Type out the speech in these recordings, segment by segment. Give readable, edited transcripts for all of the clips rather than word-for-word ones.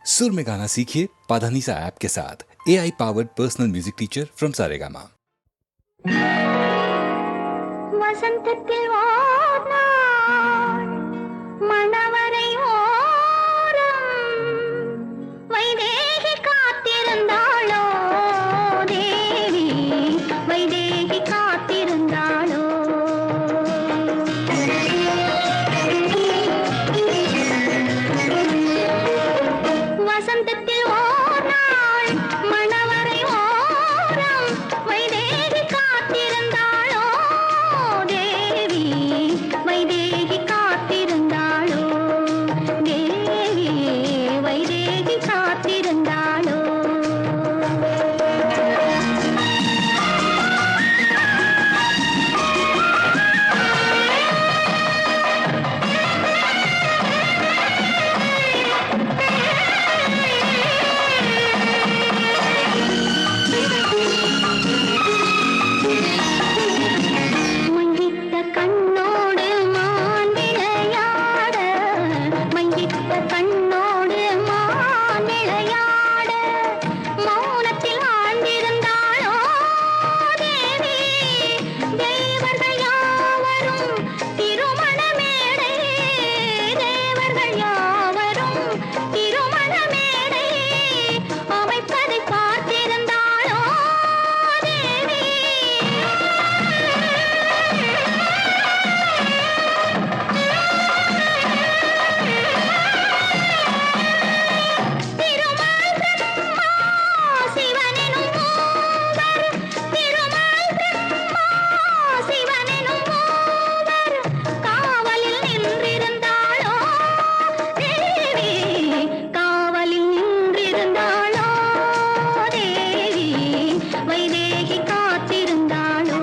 सुर में गाना सीखिए पाधानीसा ऐप के साथ। AI powered personal music teacher from Saregama. வசந்தத்தில் ஓர் நாள் மணவரை ஓரம் வைதேகி காத்திருந்தாளோ, தேவி வைதேகி காத்திருந்தாளோ. வசந்தத்தில் ஓர் நாள் மணவரை ஓரம் வைதேகி காத்திருந்தாளோ, தேவி வைதேகி காத்திருந்தாளோ, தேவி வைதேகி காத்திருந்தாளோ. மங்கிட்ட கண்ணோடு மான் விளையாட, மங்கிட்ட கண்ணோடு மான் விளையாட, மௌனத்தில் ஆழ்ந்திருந்தாளோ, தேவி தேவர்கள் யாவரும் திருமண மேடை, தேவர்கள் யாவரும் திருமண மேடை அமைப்பதை பார்த்திருந்தாளோ, தேவி திருமால் பிரம்மா சிவனெனும் மூவர், திருமால் பிரம்மா சிவனெனும் மூவர் காவலில் நின்றிருந்தாளோ, தேவி காவலில் நின்றிருந்தாளோ, தேவி வைதேகி காத்திருந்தாளோ.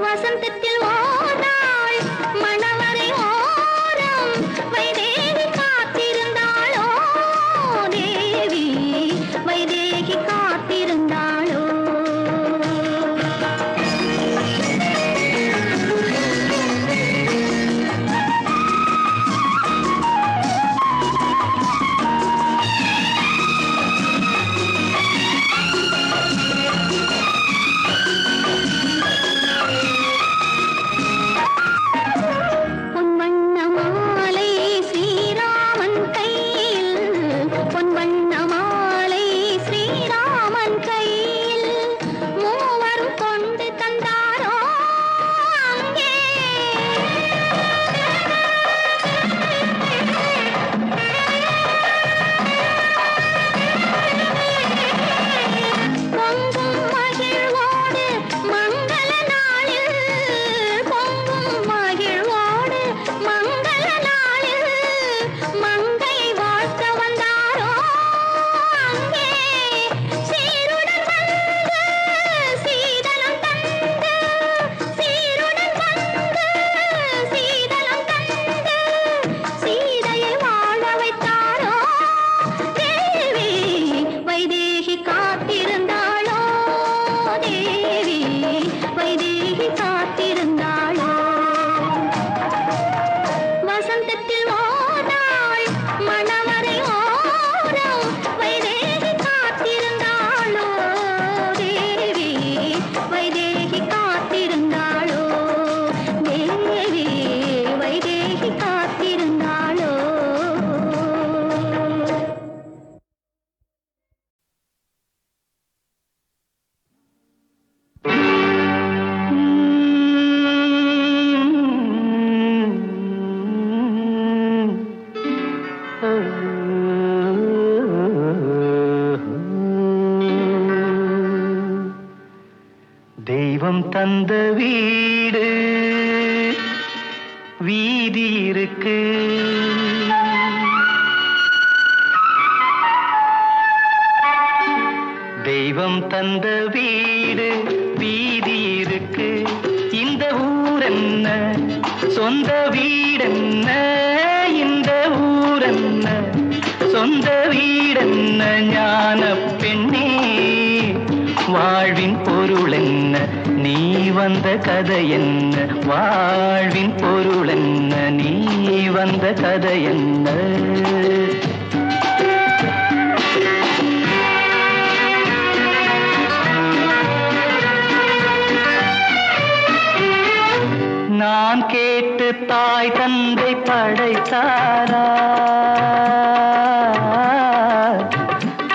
வசந்தத்தில் ஓர் நாள் மணவரை ஓரம் வைதேகி காத்திருந்தாளோ, தேவி வைதேகி காத்திருந்தாளோ. பொன்வண்ண மாலை ஸ்ரீராமன் கையில், பொன்வண்ண மாலை ஸ்ரீராமன் கையில் மூவரும் கொண்டு தந்தாரோ அங்கே. பொங்கும் மகிழ்வோடு மங்கள நாளில், பொங்கும் மகிழ்வோடு மங்கள நாளில் மங்கையை வாழ்த்த வந்தாரோ அங்கே. சீருடன் வந்து சீதனம் தந்து, சீருடன் வந்து சீதனம் தந்து சீதையை வாழ வைத்தாரோ, தேவி வைதேகி காத்திருந்தாளோ, தேவி வைதேகி காத்திருந்தாளோ. வசந்தத்தில் ஓர் நாள் மணவரை ஓரம் வைதேகி காத்திருந்தாளோ, தேவி வைதேகி காத்திருந்தாளோ, தேவி வைதேகி காத்திருந்தாளோ. தெய்வம் தந்த வீடு வீதி இருக்கு, தெய்வம் தந்த வீடு வீதி இருக்கு, இந்த ஊரென்ன சொந்த வீடென்ன, இந்த ஊரென்ன சொந்த வீடென்ன, ஞான பெண்ணே வாழ்வின் பொருள் என்ன, நீ வந்த கதை என்ன, வாழ்வின் பொருள் என்ன, நீ வந்த கதை என்ன.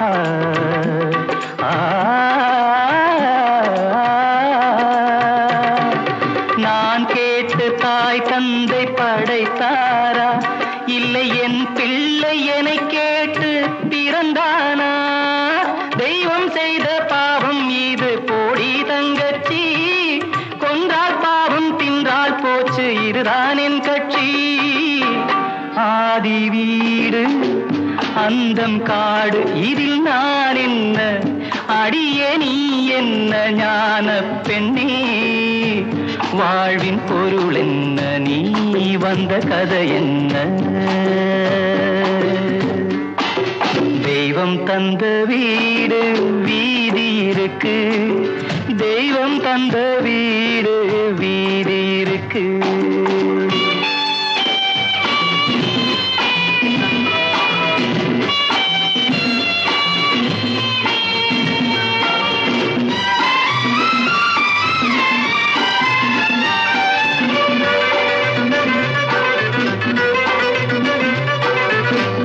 ஆ, ஆ, நான் கேட்டு தாய் தந்தை படைத்தாரா, இல்லை என் பிள்ளை என்னை கேட்டு பிறந்தானா? தெய்வம் செய்த பாவம் இது போடி தங்கச்சி, கொன்றால் பாவம் தின்றால் போச்சு இதுதான் என் கட்சி. ஆதி வீடு அந்தம் காடு இதில் நான் என்ன, அடியே நீ என்ன ஞான பெண்ணே, வாழ்வின் பொருள் என்ன, நீ வந்த கதை என்ன? தெய்வம் தந்த வீடு வீதி இருக்கு, தெய்வம் தந்த வீடு வீதி இருக்கு.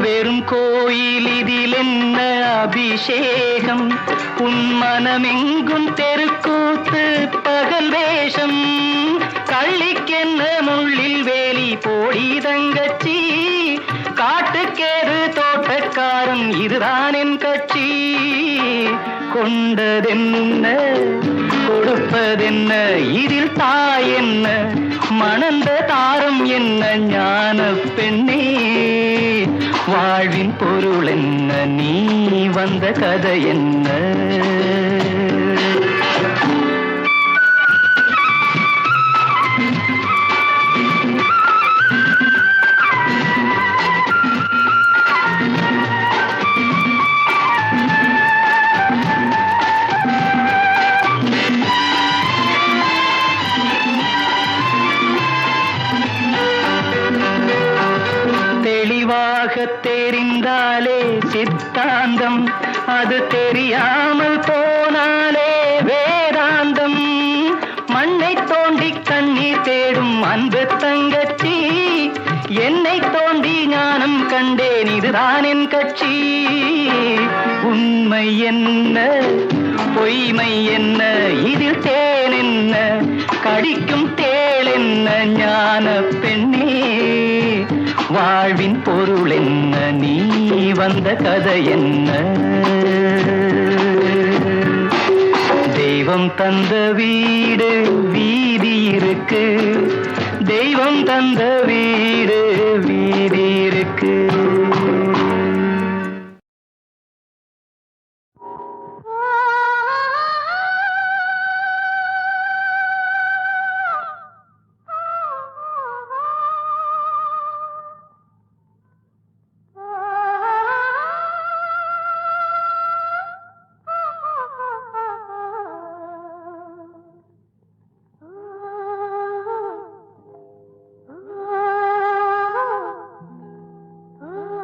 வெறும் கோயில் இதில் என்ன அபிஷேகம், உன் மனமெங்கும் தெருக்கூத்து பகல் வேஷம். கள்ளிக்கென்ன முள்ளில் வேலி போடி தங்கச்சி, காட்டுக்கேது தோட்டக்காரன் இதுதான் என் கட்சி. கொண்டதென்ன கொடுப்பதென்ன இதில் தாய் என்ன, மணந்த தாரம் என்ன ஞான பெண்ணே, வாழ்வின் பொருள் என்ன, நீ வந்த கதை என்ன? தெளிவாக தெரிந்தாலே சித்தாந்தம், அது தெரியாமல் போனாலே வேதாந்தம். மண்ணை தோண்டி கண்ணீர் தேடும் அன்பு தங்கச்சி, என்னை தோண்டி ஞானம் கண்டேன் இதுதான் என் கட்சி. உண்மை என்ன பொய்மை என்ன இதில் தேன் என்ன, கடிக்கும் தேள் என்ன ஞான பெண்ணே, வாழ்வின் பொருள் என்ன, நீ வந்த கதை என்ன? தெய்வம் தந்த வீடு வீதி இருக்கு, தெய்வம் தந்த வீடு வீதி இருக்கு. Oh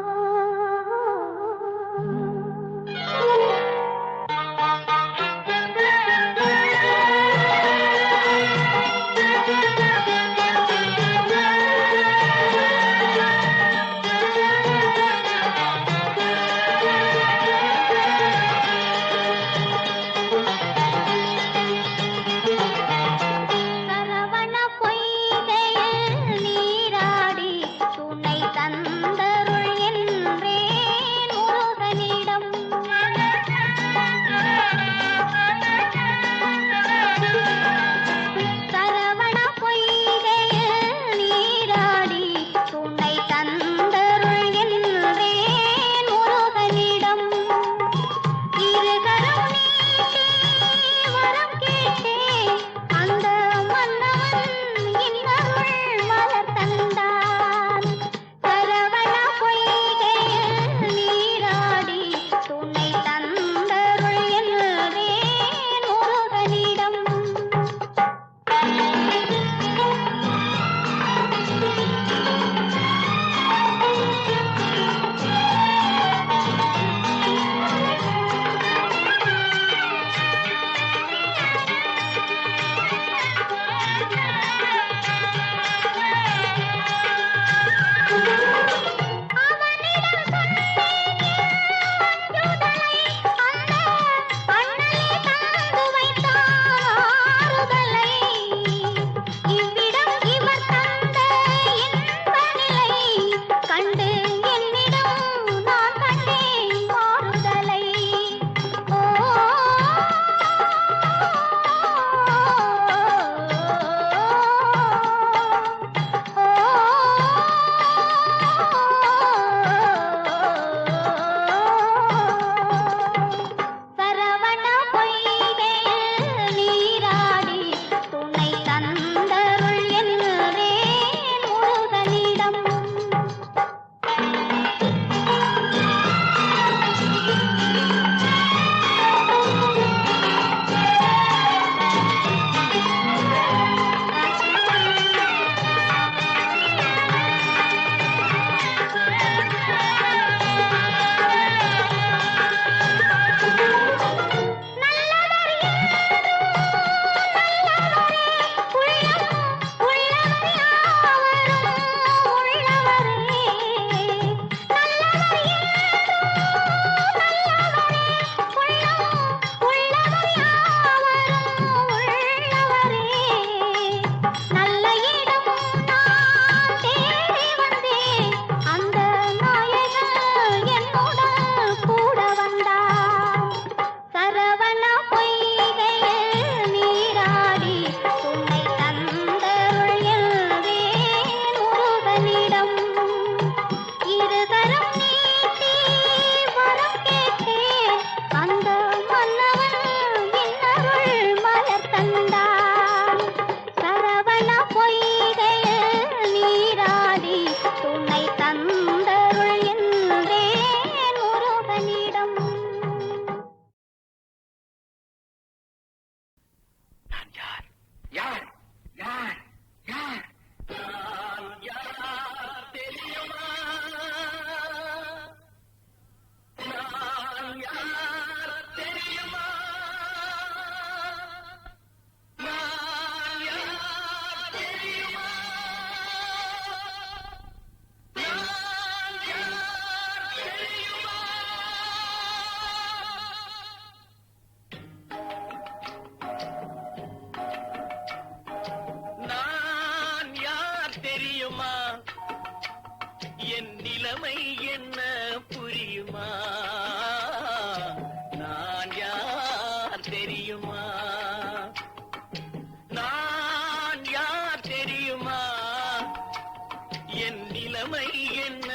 தெரியுமா என் நிலைமை என்ன புரியுமா நான் யார் தெரியுமா நான் யார் தெரியுமா என் நிலைமை என்ன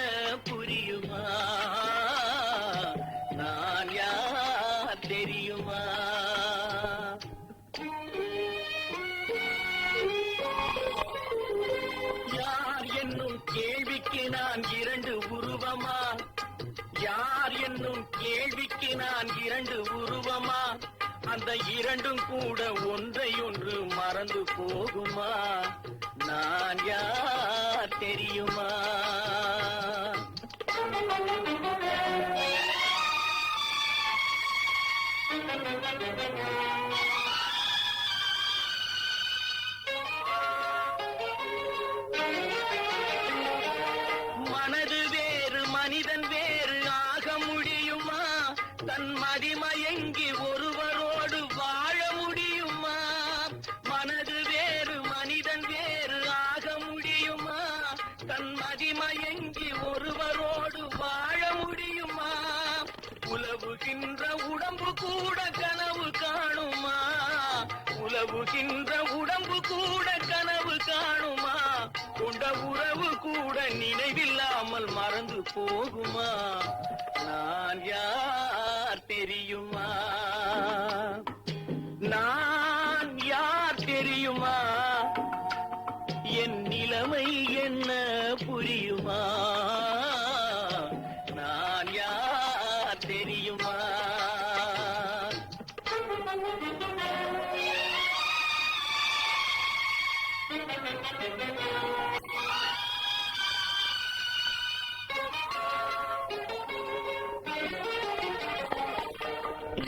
புரியுமா நான் யார் தெரியுமா யார் என்னும் கேள்விக்கு நான் இரண்டு உருவமா யார் என்னும் கேள்விக்கு நான் இரண்டு உருவமா அந்த இரண்டும் கூட ஒன்றை ஒன்று மறந்து போகுமா நான் யார் தெரியுமா மனது வேறு மனிதன் வேறு ஆக முடியுமா தன் மதிமயங்கி ஒருவரோடு வாழ முடியுமா மனது வேறு மனிதன் வேறு ஆக முடியுமா தன் மதிமயங்கி ஒருவரோடு வாழ முடியுமா உலவுகின்ற உடம்பு கூட கனவு காணுமா உலவுகின்ற உடம்பு கூட கனவு காணுமா கொண்ட உறவு கூட நினைவில்லாமல் மறந்து போகுமா நான் யார் தெரியுமா நான் யார் தெரியுமா என் நிலைமை என்ன புரியுமா நான் யார் தெரியுமா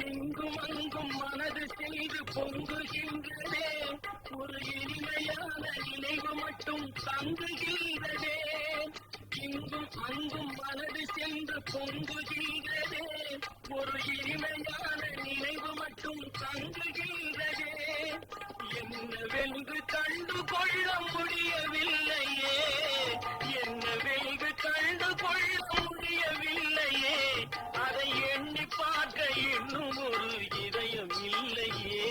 எங்கும் அங்கும் மனது செய்து பொங்குகின்றதே ஒரு இனிமையான நினைவு மட்டும் தங்குகின்றதே இங்கும் அங்கும் மனது சென்று பொங்குகின்றதே ஒரு இனிமையான நினைவு மட்டும் தங்குகின்றதே என்னவென்று கண்டு கொள்ள முடியவில்லையே என்னவென்று கண்டு கொள்ள முடியவில்லையே அதை எண்ணி பார்க்க இன்னும் ஒரு இதயம் இல்லையே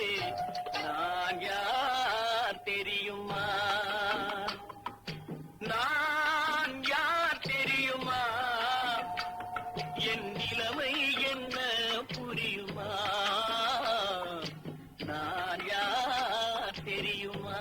நான் யார் தெரியுமா நான் யார் தெரியுமா என் நிலைமை என்ன புரியுமா நான் யார் தெரியுமா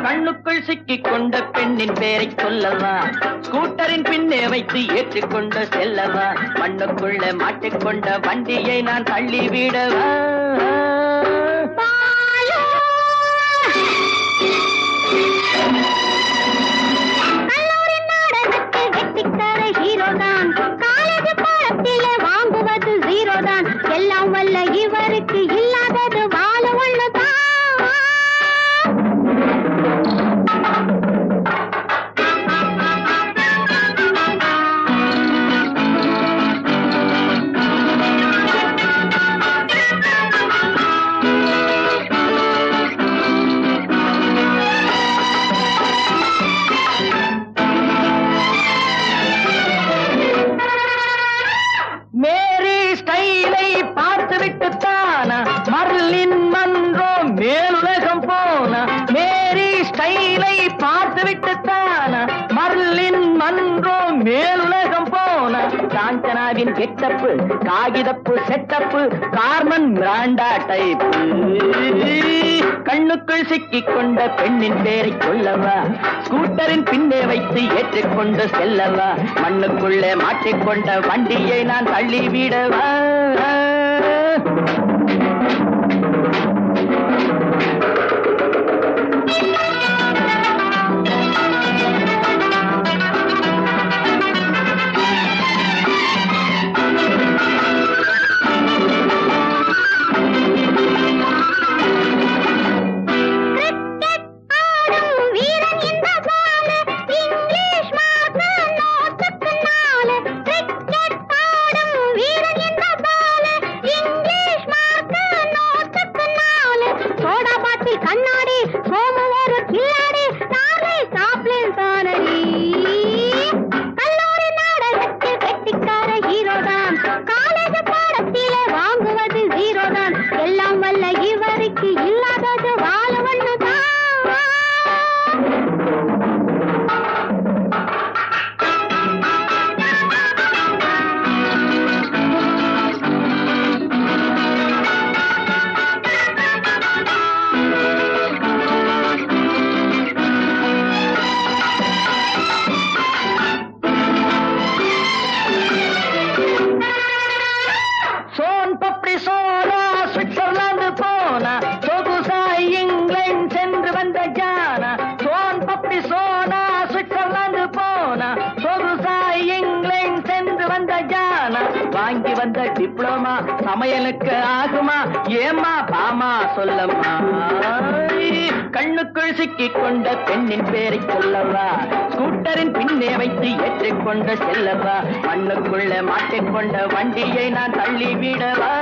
கண்ணுக்குள் சிக்கிக் கொண்ட பெண்ணின் பெயரை சொல்லவா ஸ்கூட்டரின் பின்னே வைத்து ஏற்றிக்கொண்டு செல்லவா மண்ணுக்குள்ள மாட்டிக்கொண்ட வண்டியை நான் தள்ளிவிடவா வாங்குவது ஜீரோ தான் எல்லாம் வல்ல இவருக்கு இல்லாதது வாழ உள்ளதான் கெட்டப்பு காகிதப்பு செட்டப்பு கார்மன் பிராண்டா டைப். கண்ணுக்குள் சிக்கிக் கொண்ட பெண்ணின் பேரை சொல்லவா, ஸ்கூட்டரின் பின்னே வைத்து ஏற்றிக்கொண்டு செல்லவா, மண்ணுக்குள்ளே மாட்டிக்கொண்ட வண்டியை நான் தள்ளிவிடவா. கண்ணாடி சோமு ஒரு கில்லாடி நாளை சாப்பிளேன் தானடி. கல்லூரி நாடகத்தில் கெட்டிக்கார ஹீரோதான், காலேஜ் பாடத்திலே வாங்குவது ஜீரோதான். எல்லாம் வல்ல இவருக்கு இல்லாதது வாழ ஒண்ணுதான். சுவிட்சர்லாந்து போனா சொகுசாய் இங்கிலாந்து சென்று வந்த ஜானா. சோன் பப்பி சோனா சுவிட்சர்லாந்து போனா சொகுசாய் இங்கிலாந்து சென்று வந்த ஜானா. வாங்கி வந்த டிப்ளமா சமையலுக்கு ஆகுமா, ஏமா பாமா சொல்லம்மா. கண்ணுக்குள் சிக்கிக் கொண்ட பெண்ணின் பேரை சொல்லவா, ஸ்கூட்டரின் பின்னே வைத்து ஏற்றிக்கொண்டு செல்லவா, மண்ணுக்குள்ள மாட்டிக்கொண்ட வண்டியை நான் தள்ளிவிடவா.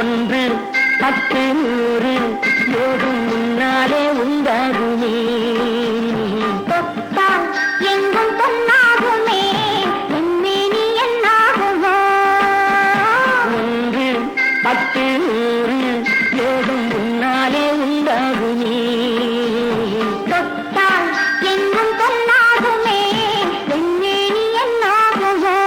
ஒன்று 10 100 யோகம் முன்னாலே உண்டாகுமே தொட்டால் எங்கும் பொன்னாகுமே என்மேனி என்னாகுமோ 1 10 100 யோகம் முன்னாலே உண்டாகுமே தொட்டால் எங்கும் பொன்னாகுமே என்மேனி என்னாகுமோ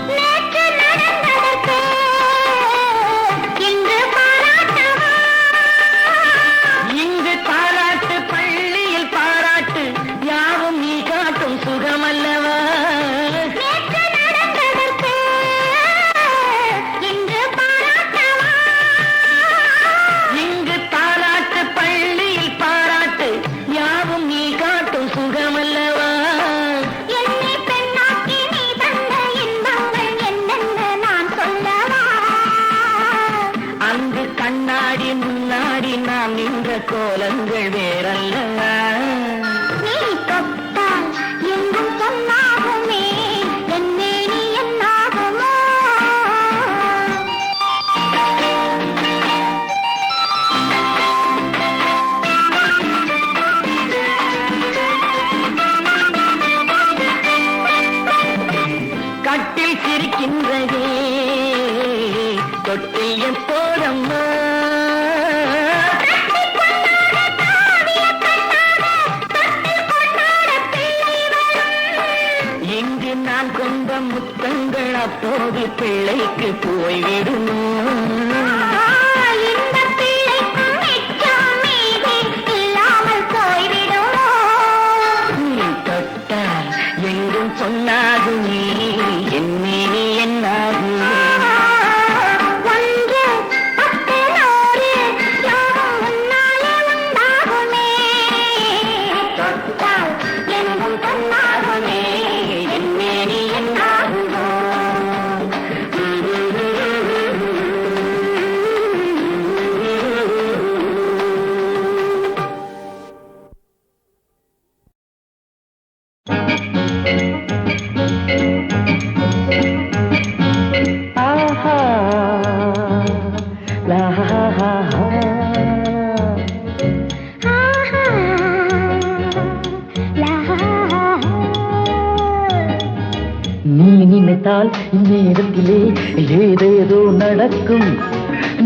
நேற்று நடந்ததற்கு இன்று பாராட்டவா இங்கு பாராட்டு பள்ளியில் பாராட்டு யாவும் நீ காட்டும் சுகமல்லவா நேற்று நடந்ததற்கு இன்று பாராட்டவா இங்கு பாராட்டு பள்ளியில் பாராட்டு யாவும் நீ காட்டும் சுகமல்லவா என்னை பெண்ணாக்கி நீ தந்த இன்பங்கள் என்னென்ன நான் சொல்லவா அங்கு கண்ணாடி முன்னாடி நாம் நின்ற கோலங்கள் வேறல்லவா நீ தொட்டால் எங்கும் பொன்னாகுமே என்மேனி என்னாகுமோ கட்டில் சிரிக்கின்றதே தொட்டில் எப்போதம்மா இங்கு நான் கொண்ட முத்தங்கள் அப்போது பிள்ளைக்கு போய்விடுமோ இந்த பிள்ளைக்கும் மிச்சம் மீதி இல்லாமல் போய்விடுமோ நீ தொட்டால் எங்கும் பொன்னாகுமே என்மேனி என்னாகுமே 1 10 100 யோகம் முன்னாலே உண்டாகுமே தொட்டால் எங்கும் பொன்னாகுமே என்மேனி என்னாகுமோ ஆஹா லாஹா ஆஹா லா நீ நினைத்தால் இந்நேரத்திலே ஏதேதோ நடக்கும்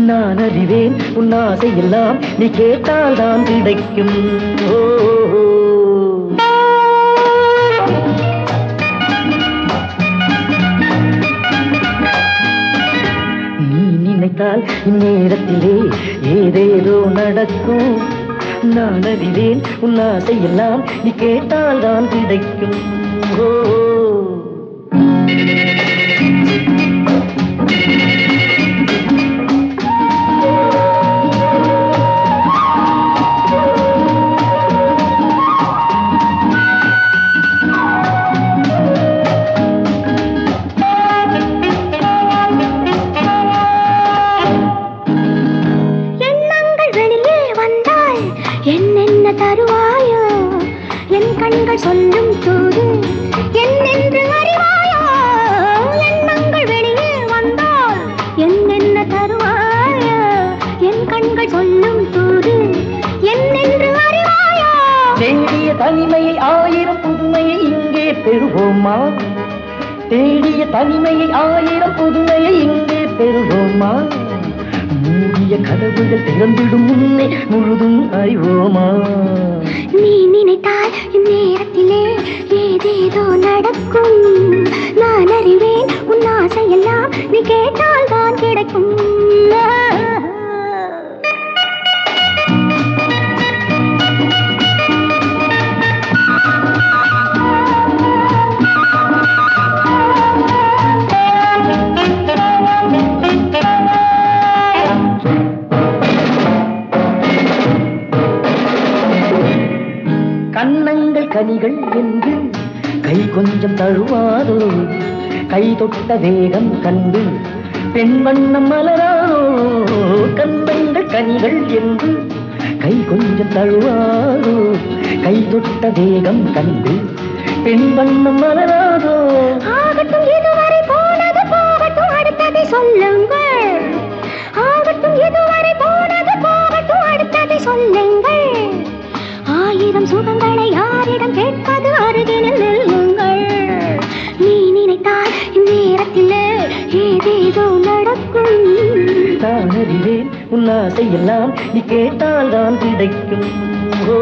நான் அறிவேன் உன் ஆசையெல்லாம் நீ கேட்டால் தான் கிடைக்கும் ஓ நீ நினைத்தால் இந்நேரத்திலே ஏதேதோ நடக்கும் நான் அறிவேன் உன் ஆசையெல்லாம் நீ கேட்டால் தான் கிடைக்கும் ஓ எண்ணங்கள் வெளியே வந்தால் என்னென்ன தருவாயோ என் கண்கள் சொல்லும் தூது என்னென்று அறிவாயோ எண்ணங்கள் வெளியே வந்தால் என்னென்ன தருவாயோ என் கண்கள் சொல்லும் தூது என்னென்று அறிவாயோ தேடிய தனிமையை 1000 புதுமையை இங்கே பெறுவோமா தேடிய தனிமையை 1000 புதுமையை இங்கே பெறுவோமா மூடிய கதவுகள் திறந்திடும் முன்னே முழுதும் அறிவோமா நீ நினைத்தால் இந்நேரத்திலே ஏதேதோ நடக்கும் நான் அறிவேன் உன் ஆசையெல்லாம் நீ கேட்டால் தான் கிடைக்கும் கண்ணங்கள் கனிகள் என்று கை கொஞ்சம் தழுவாதோ கை தொட்ட வேகம் கண்டு பெண் வண்ணம் மலராதோ கண்ணங்கள் கனிகள் என்று கை கொஞ்சம் தழுவாதோ, கை தொட்ட வேகம் கண்டு பெண் வண்ணம் மலராதோ. ஆகட்டும் இதுவரை போனது போகட்டும் அடுத்ததை சொல்லுங்கள். ஆகட்டும் இதுவரை போனது போகட்டும் அடுத்ததை சொல்லுங்கள். ஆயிரம் சுகங்களை யாரிடம் கேட்பது, அருகினில் நில்லுங்கள். நீ நினைத்தால் இந்நேரத்தில் ஏதேதோ நடக்கும். நான் அறிவேன் உன் ஆசையெல்லாம் நீ கேட்டால் தான் கிடைக்கும். ஓ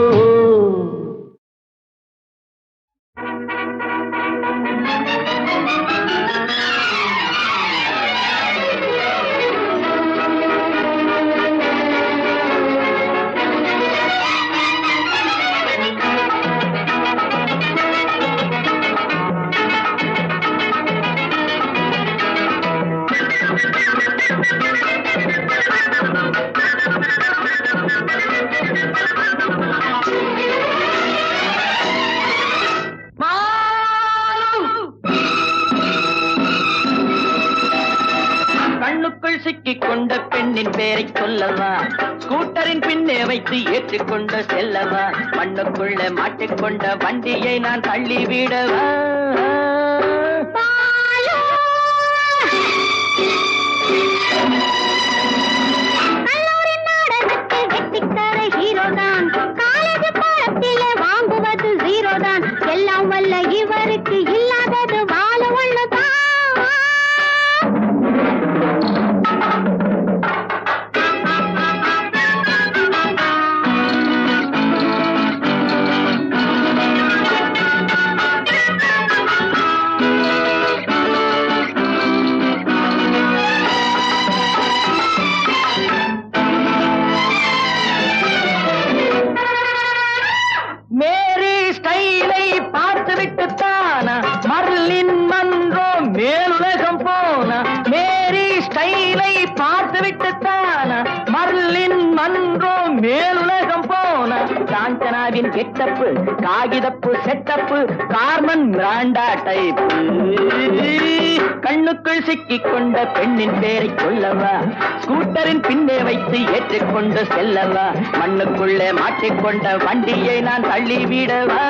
சிக்கிக் கொண்ட பெண்ணின் பேரை சொல்லவா, ஸ்கூட்டரின் பின்னே வைத்து ஏற்றிக்கொண்டு செல்லவா, மண்ணுக்குள்ள மாட்டிக்கொண்ட வண்டியை நான் தள்ளி விடவா. ஹீரோதான் காலேஜ் பாடத்திலே வாங்குவது ஜீரோதான். எல்லாம் வல்ல இவருக்கு இல்லாதது வாழ ஒண்ணுதான். மேரி ஸ்டைலை பார்த்துவிட்டு தானா மர்லின் மன்றோ மேலுலகம் போனா. மேரி ஸ்டைலை பார்த்துவிட்டு தானா மர்லின் மன்றோ மேலுலகம் போனா. காஞ்சனாவின் கெட்டப்பு, காகிதப்பு செட்டப்பு, கார்மன் பிராண்டா டைப்பு. கண்ணுக்குள் சிக்கிக் கொண்ட பெண்ணின் பேரை சொல்லவா, ஸ்கூட்டரின் பின்னே வைத்து ஏற்றிக்கொண்டு செல்லவா, மண்ணுக்குள்ளே மாட்டிக்கொண்ட வண்டியை நான் தள்ளி விடவா.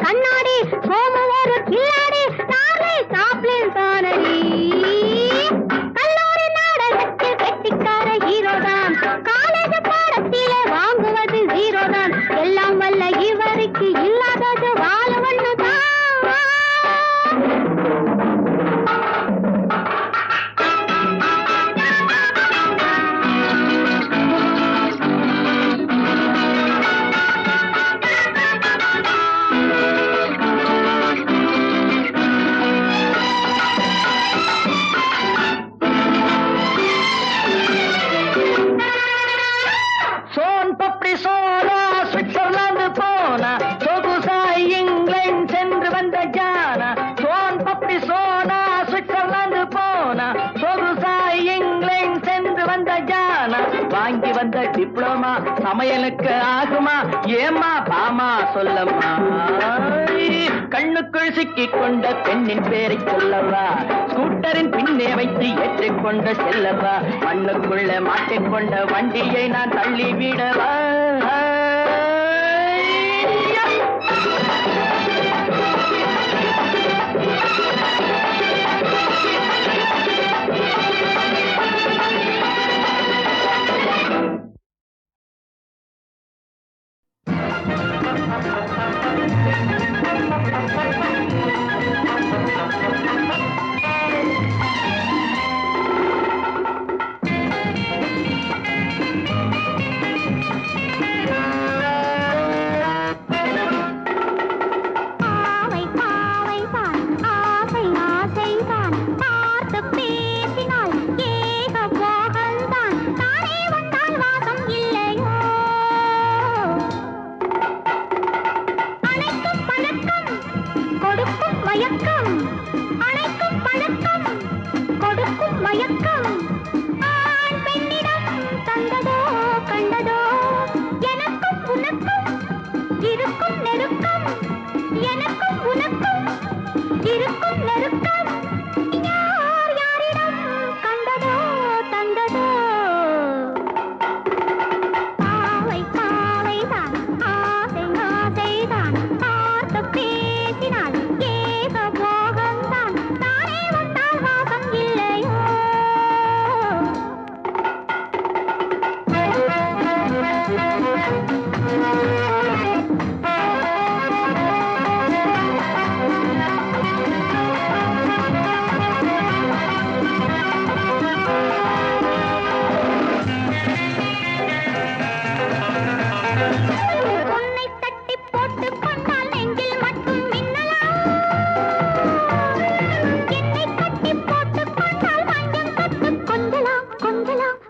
கண்ணாடி சோம ஒரு கில்லாடி நாளை சாப்பிளின் தானடி. கல்லூரி நாடகத்தில் கெட்டிக்கார ஹீரோதான், காலேஜ் பாடத்திலே வாங்குவது ஜீரோதான். எல்லாம் வல்ல இவருக்கு இல்லாதது வாழ ஒண்ணுதான். சுவிட்சர்லாந்து போனா, சொகுசாய் இங்கிலாந்து சென்று வந்த ஜானா. சோன் பப்பி சோனா சுவிட்சர்லாந்து போனா, சொகுசாய் இங்கிலாந்து சென்று வந்த ஜானா. வாங்கி வந்த டிப்ளமா சமையலுக்கு ஆகுமா, ஏமா பாமா சொல்லம்மா. கண்ணுக்குள் சிக்கிக் கொண்ட பெண்ணின் பேரை சொல்லவா, ஸ்கூட்டரின் பின்னே வைத்து ஏற்றிக்கொண்டு செல்லவா, மண்ணுக்குள்ள மாட்டிக்கொண்ட வண்டியை நான் தள்ளி விடவா.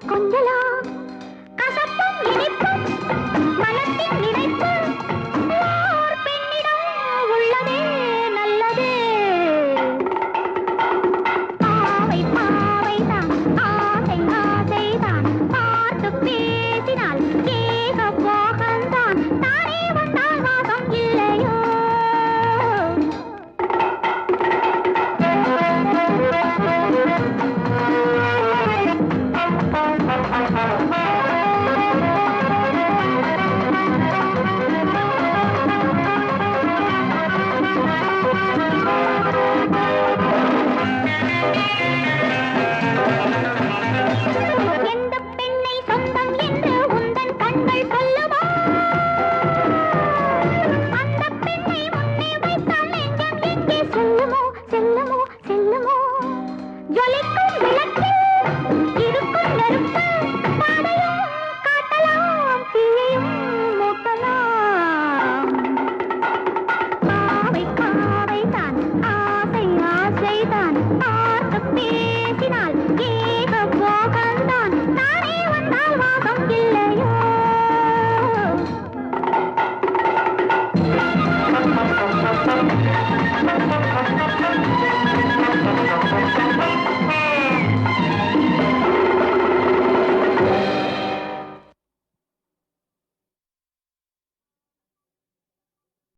கொஞ்சலாம்